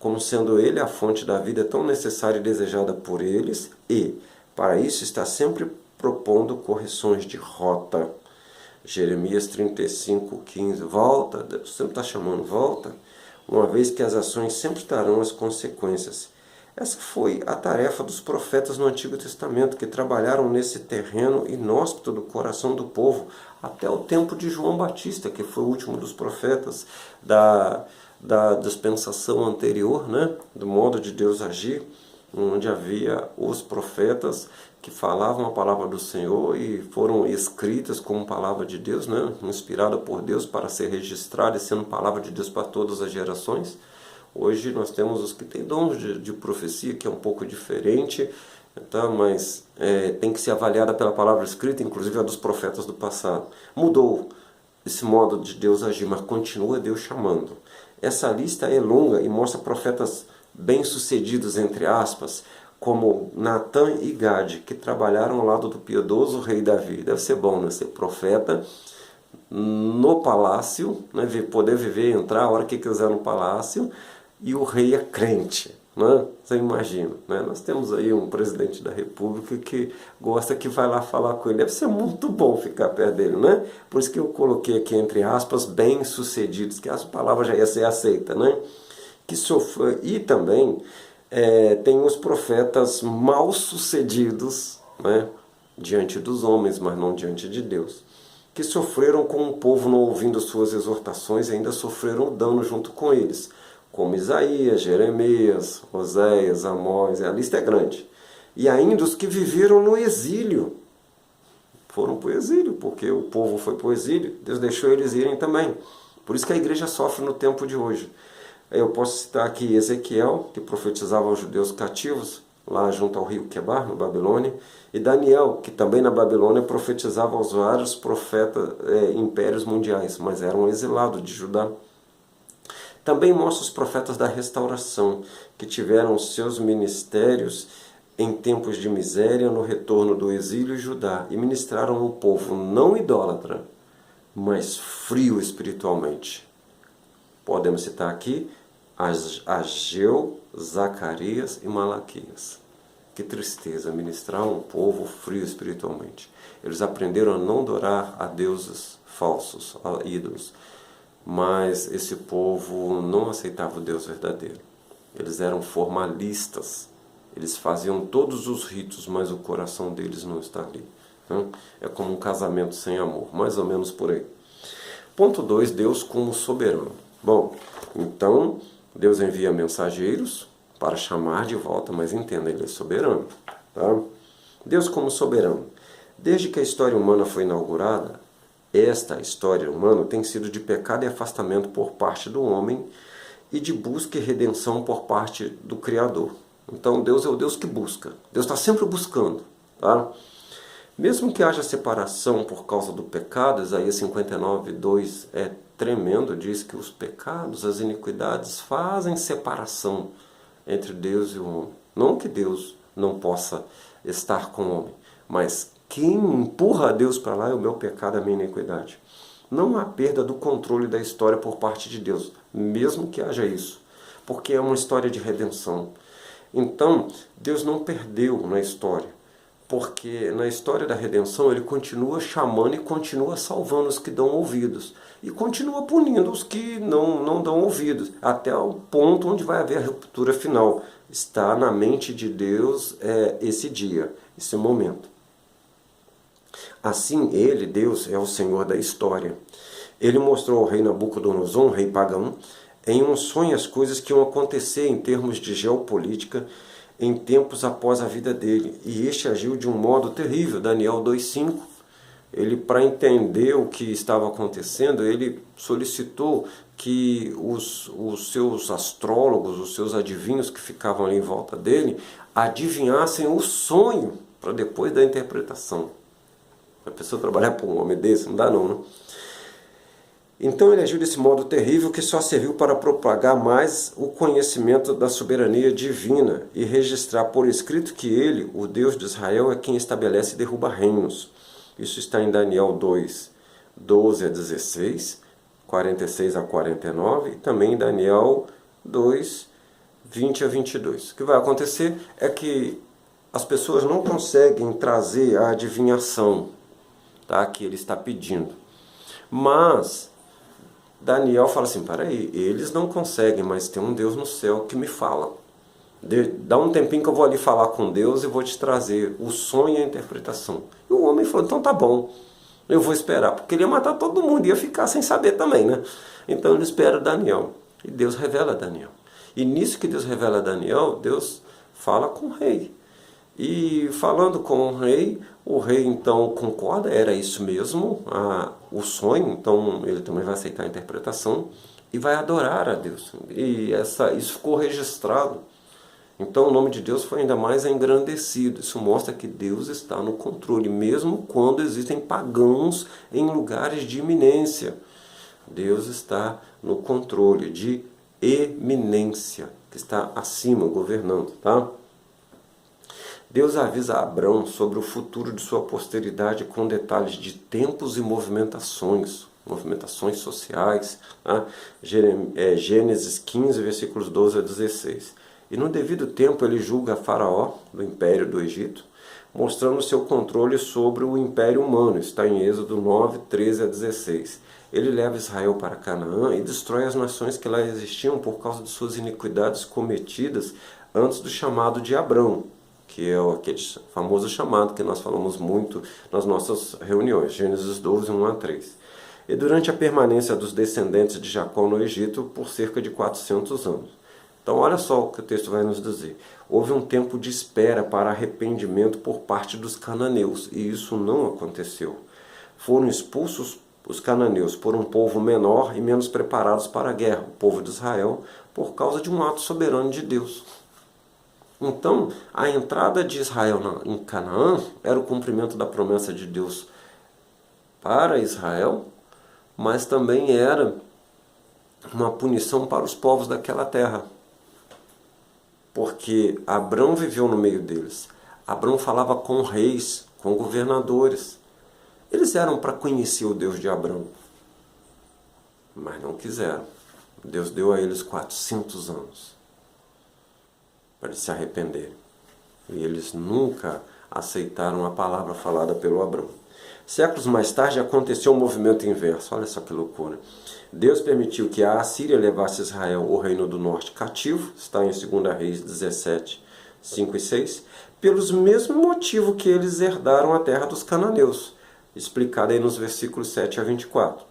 como sendo Ele a fonte da vida tão necessária e desejada por eles, e, para isso, está sempre propondo correções de rota. Jeremias 35:15, volta, Deus sempre está chamando, volta, uma vez que as ações sempre trarão as consequências. Essa foi a tarefa dos profetas no Antigo Testamento, que trabalharam nesse terreno inóspito do coração do povo, até o tempo de João Batista, que foi o último dos profetas da dispensação anterior, do modo de Deus agir, onde havia os profetas que falavam a palavra do Senhor e foram escritas como palavra de Deus, inspirada por Deus para ser registrada e sendo palavra de Deus para todas as gerações. Hoje nós temos os que têm dons de profecia, que é um pouco diferente, mas tem que ser avaliada pela palavra escrita, inclusive a dos profetas do passado. Mudou esse modo de Deus agir, mas continua Deus chamando. Essa lista é longa e mostra profetas bem-sucedidos, entre aspas, como Natã e Gade, que trabalharam ao lado do piedoso rei Davi. Deve ser bom, ser profeta no palácio, poder viver e entrar a hora que quiser no palácio, e o rei é crente. Você imagina, nós temos aí um presidente da república que gosta que vai lá falar com ele. Deve ser muito bom ficar perto dele, Por isso que eu coloquei aqui entre aspas, bem-sucedidos, que essa palavra já ia ser aceita, E também tem os profetas mal sucedidos, né, diante dos homens, mas não diante de Deus, que sofreram com o povo não ouvindo suas exortações e ainda sofreram o dano junto com eles, como Isaías, Jeremias, Oséias, Amós, a lista é grande. E ainda os que viveram no exílio, foram para o exílio, porque o povo foi para o exílio, Deus deixou eles irem também. Por isso que a igreja sofre no tempo de hoje. Eu posso citar aqui Ezequiel, que profetizava aos judeus cativos, lá junto ao rio Quebar, na Babilônia, e Daniel, que também na Babilônia profetizava aos vários profetas, impérios mundiais, mas eram exilados de Judá. Também mostra os profetas da restauração, que tiveram seus ministérios em tempos de miséria no retorno do exílio em Judá, e ministraram um povo não idólatra, mas frio espiritualmente. Podemos citar aqui Ageu, Zacarias e Malaquias. Que tristeza ministrar um povo frio espiritualmente. Eles aprenderam a não adorar a deuses falsos, a ídolos. Mas esse povo não aceitava o Deus verdadeiro. Eles eram formalistas. Eles faziam todos os ritos, mas o coração deles não está ali. É como um casamento sem amor, mais ou menos por aí. Ponto 2, Deus como soberano. Bom, então Deus envia mensageiros para chamar de volta, mas entenda, Ele é soberano. Tá? Deus como soberano. Desde que a história humana foi inaugurada, esta história humana tem sido de pecado e afastamento por parte do homem e de busca e redenção por parte do Criador. Então Deus é o Deus que busca. Deus está sempre buscando. Tá? Mesmo que haja separação por causa do pecado, Isaías 59, 2 é tremendo, diz que os pecados, as iniquidades fazem separação entre Deus e o homem. Não que Deus não possa estar com o homem, mas quem empurra Deus para lá é o meu pecado, a minha iniquidade. Não há perda do controle da história por parte de Deus, mesmo que haja isso, porque é uma história de redenção. Então, Deus não perdeu na história, porque na história da redenção Ele continua chamando e continua salvando os que dão ouvidos, e continua punindo os que não dão ouvidos, até o ponto onde vai haver a ruptura final. Está na mente de Deus esse dia, esse momento. Assim, Ele, Deus, é o Senhor da história. Ele mostrou ao rei Nabucodonosor, um rei pagão, em um sonho as coisas que iam acontecer em termos de geopolítica em tempos após a vida dele. E este agiu de um modo terrível. Daniel 2,5. Ele, para entender o que estava acontecendo, ele solicitou que os seus astrólogos, os seus adivinhos que ficavam ali em volta dele, adivinhassem o sonho para depois da interpretação. A pessoa trabalhar para um homem desse, não dá não, né? Então ele agiu desse modo terrível que só serviu para propagar mais o conhecimento da soberania divina e registrar por escrito que ele, o Deus de Israel, é quem estabelece e derruba reinos. Isso está em Daniel 2, 12 a 16, 46 a 49 e também em Daniel 2, 20 a 22. O que vai acontecer é que as pessoas não conseguem trazer a adivinhação, tá, que ele está pedindo. Mas Daniel fala assim, peraí, eles não conseguem, mas tem um Deus no céu que me fala. Dá um tempinho que eu vou ali falar com Deus e vou te trazer o sonho e a interpretação. E o homem falou, então tá bom, eu vou esperar, porque ele ia matar todo mundo, ia ficar sem saber também, né? Então ele espera Daniel, e Deus revela a Daniel. E nisso que Deus revela a Daniel, Deus fala com o rei. E falando com o rei então concorda, era isso mesmo, o sonho, então ele também vai aceitar a interpretação e vai adorar a Deus. E isso ficou registrado. Então o nome de Deus foi ainda mais engrandecido. Isso mostra que Deus está no controle, mesmo quando existem pagãos em lugares de eminência. Deus está no controle de eminência, que está acima, governando, tá? Deus avisa a Abrão sobre o futuro de sua posteridade com detalhes de tempos e movimentações sociais. Tá? Gênesis 15, versículos 12 a 16. E no devido tempo ele julga Faraó, do Império do Egito, mostrando seu controle sobre o Império humano. Está em Êxodo 9, 13 a 16. Ele leva Israel para Canaã e destrói as nações que lá existiam por causa de suas iniquidades cometidas antes do chamado de Abrão, que é aquele famoso chamado que nós falamos muito nas nossas reuniões, Gênesis 12, 1 a 3. E durante a permanência dos descendentes de Jacó no Egito por cerca de 400 anos. Então olha só o que o texto vai nos dizer. Houve um tempo de espera para arrependimento por parte dos cananeus, e isso não aconteceu. Foram expulsos os cananeus por um povo menor e menos preparados para a guerra, o povo de Israel, por causa de um ato soberano de Deus. Então, a entrada de Israel em Canaã era o cumprimento da promessa de Deus para Israel, mas também era uma punição para os povos daquela terra. Porque Abrão viveu no meio deles. Abrão falava com reis, com governadores. Eles eram para conhecer o Deus de Abrão, mas não quiseram. Deus deu a eles 400 anos para eles se arrependerem. E eles nunca aceitaram a palavra falada pelo Abrão. Séculos mais tarde aconteceu um movimento inverso. Olha só que loucura. Deus permitiu que a Assíria levasse Israel, o reino do norte, cativo. Está em 2 Reis 17, 5 e 6. Pelos mesmos motivos que eles herdaram a terra dos cananeus. Explicado aí nos versículos 7 a 24.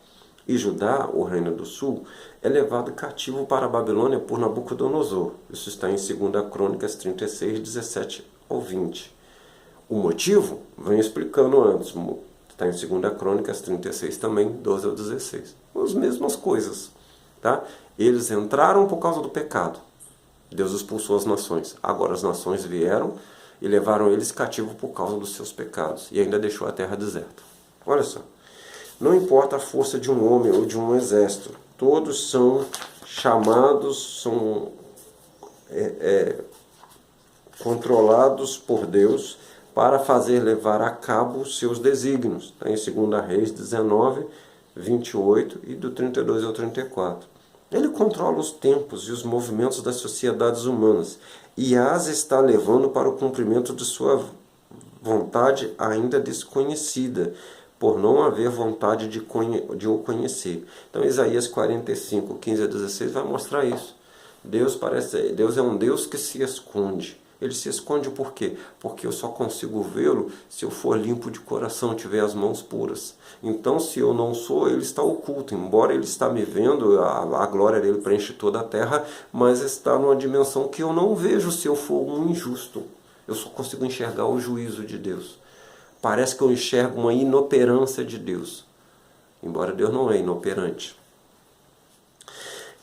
E Judá, o reino do sul, é levado cativo para a Babilônia por Nabucodonosor. Isso está em 2 Crônicas 36, 17 ao 20. O motivo, venho explicando antes, está em 2 Crônicas 36 também, 12 ao 16. As mesmas coisas. Tá? Eles entraram por causa do pecado. Deus expulsou as nações. Agora as nações vieram e levaram eles cativos por causa dos seus pecados. E ainda deixou a terra deserta. Olha só. Não importa a força de um homem ou de um exército. Todos são chamados, são controlados por Deus para fazer levar a cabo seus desígnios. Está em 2 Reis 19, 28 e do 32 ao 34. Ele controla os tempos e os movimentos das sociedades humanas e as está levando para o cumprimento de sua vontade ainda desconhecida, por não haver vontade de o conhecer. Então Isaías 45, 15 a 16 vai mostrar isso. Deus é um Deus que se esconde. Ele se esconde por quê? Porque eu só consigo vê-lo se eu for limpo de coração, tiver as mãos puras. Então, se eu não sou, ele está oculto. Embora ele está me vendo, a glória dele preenche toda a terra, mas está numa dimensão que eu não vejo se eu for um injusto. Eu só consigo enxergar o juízo de Deus. Parece que eu enxergo uma inoperância de Deus. Embora Deus não é inoperante.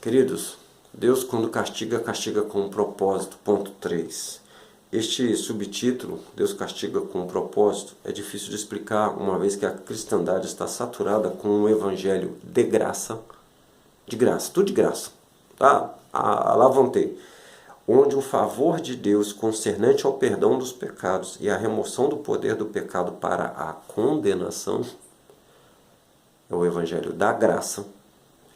Queridos, Deus quando castiga, castiga com um propósito. Ponto 3. Este subtítulo, Deus castiga com um propósito, é difícil de explicar, uma vez que a cristandade está saturada com um evangelho de graça, tudo de graça, tá? Lá vão ter, onde o favor de Deus concernente ao perdão dos pecados e a remoção do poder do pecado para a condenação, é o evangelho da graça,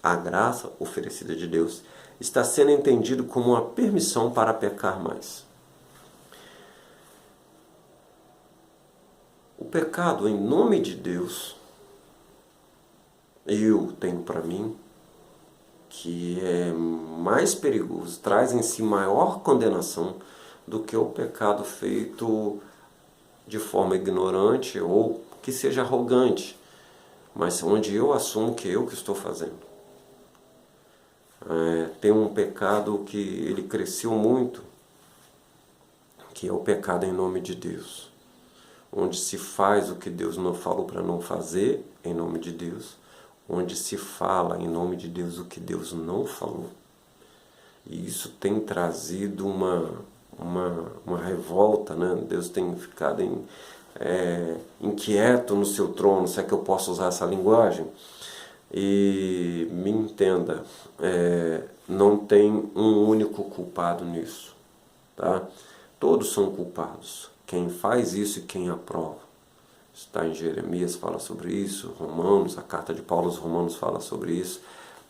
a graça oferecida de Deus, está sendo entendido como uma permissão para pecar mais. O pecado em nome de Deus, eu tenho para mim, que é mais perigoso, traz em si maior condenação do que o pecado feito de forma ignorante ou que seja arrogante, mas onde eu assumo que eu que estou fazendo. Tem um pecado que ele cresceu muito, que é o pecado em nome de Deus. Onde se faz o que Deus não falou para não fazer, em nome de Deus. Onde se fala em nome de Deus o que Deus não falou. E isso tem trazido uma revolta, né? Deus tem ficado inquieto no seu trono, se é que eu posso usar essa linguagem. E me entenda, não tem um único culpado nisso. Tá? Todos são culpados. Quem faz isso e quem aprova. Está em Jeremias, fala sobre isso, Romanos, a carta de Paulo aos Romanos fala sobre isso.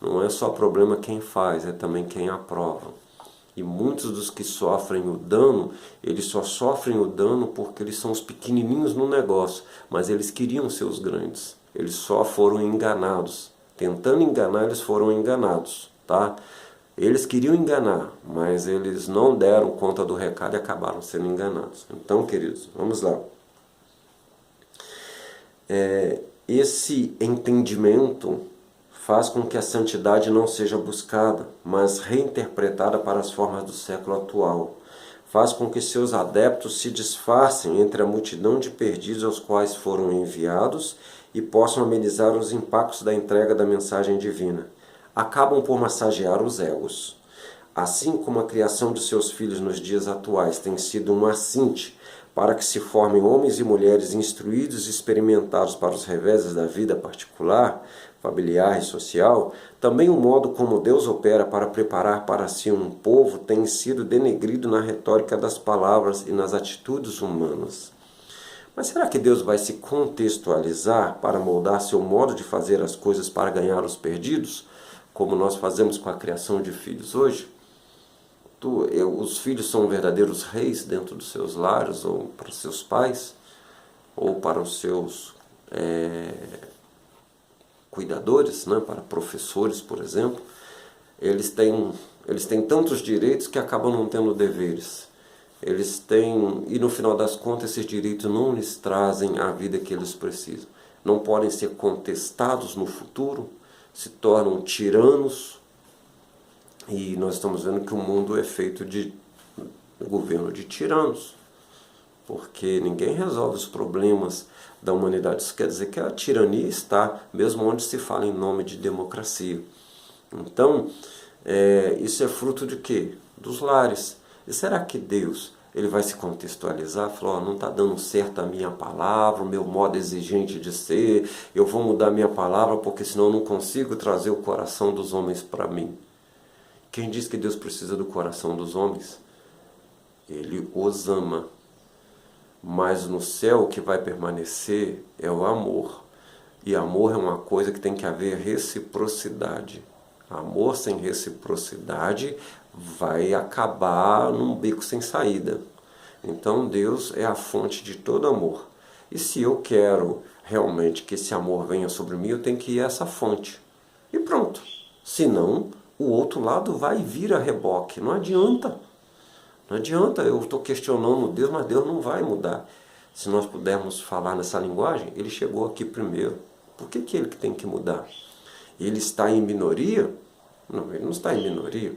Não é só problema quem faz, é também quem aprova. E muitos dos que sofrem o dano, eles só sofrem o dano porque eles são os pequenininhos no negócio, mas eles queriam ser os grandes. Eles só foram enganados. tentando enganar, eles foram enganados, tá? Eles queriam enganar, mas eles não deram conta do recado e acabaram sendo enganados. Então, queridos, vamos lá. Esse entendimento faz com que a santidade não seja buscada, mas reinterpretada para as formas do século atual. Faz com que seus adeptos se disfarcem entre a multidão de perdidos aos quais foram enviados e possam amenizar os impactos da entrega da mensagem divina. Acabam por massagear os egos. Assim como a criação de seus filhos nos dias atuais tem sido um assinte para que se formem homens e mulheres instruídos e experimentados para os reveses da vida particular, familiar e social, também o modo como Deus opera para preparar para si um povo tem sido denegrido na retórica das palavras e nas atitudes humanas. Mas será que Deus vai se contextualizar para moldar seu modo de fazer as coisas para ganhar os perdidos, como nós fazemos com a criação de filhos hoje? Os filhos são verdadeiros reis dentro dos seus lares, ou para os seus pais, ou para os seus cuidadores, né? Para professores, por exemplo. Eles têm tantos direitos que acabam não tendo deveres. E no final das contas, esses direitos não lhes trazem a vida que eles precisam. Não podem ser contestados no futuro, se tornam tiranos. E nós estamos vendo que o mundo é feito de governo de tiranos, porque ninguém resolve os problemas da humanidade. Isso quer dizer que a tirania está mesmo onde se fala em nome de democracia. Então, isso é fruto de quê? Dos lares. E será que Deus ele vai se contextualizar? Falar, não está dando certo a minha palavra, o meu modo exigente de ser, eu vou mudar a minha palavra porque senão eu não consigo trazer o coração dos homens para mim. Quem diz que Deus precisa do coração dos homens? Ele os ama. Mas no céu o que vai permanecer é o amor. E amor é uma coisa que tem que haver reciprocidade. Amor sem reciprocidade vai acabar num beco sem saída. Então Deus é a fonte de todo amor. E se eu quero realmente que esse amor venha sobre mim, eu tenho que ir a essa fonte. E pronto. Senão, o outro lado vai vir a reboque. Não adianta. Não adianta, eu estou questionando Deus, mas Deus não vai mudar. Se nós pudermos falar nessa linguagem, ele chegou aqui primeiro. Por que ele que tem que mudar? Ele está em minoria? Não, ele não está em minoria.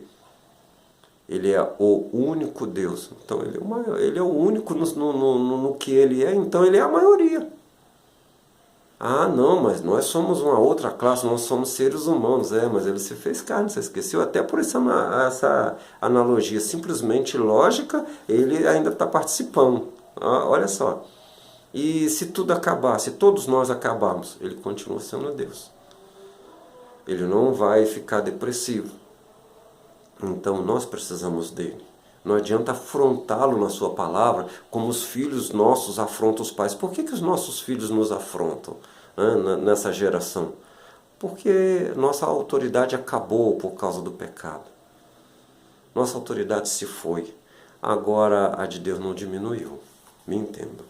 Ele é o único Deus. Então ele é o único no que ele é, então ele é a maioria. Ah, não, mas nós somos uma outra classe, nós somos seres humanos. Mas ele se fez carne, você esqueceu? Até por essa analogia simplesmente lógica, ele ainda está participando. Olha só. E se tudo acabar, se todos nós acabarmos, ele continua sendo Deus. Ele não vai ficar depressivo. Então nós precisamos dele. Não adianta afrontá-lo na sua palavra como os filhos nossos afrontam os pais. Por que os nossos filhos nos afrontam, né, nessa geração? Porque nossa autoridade acabou por causa do pecado. Nossa autoridade se foi. Agora a de Deus não diminuiu. Me entendam.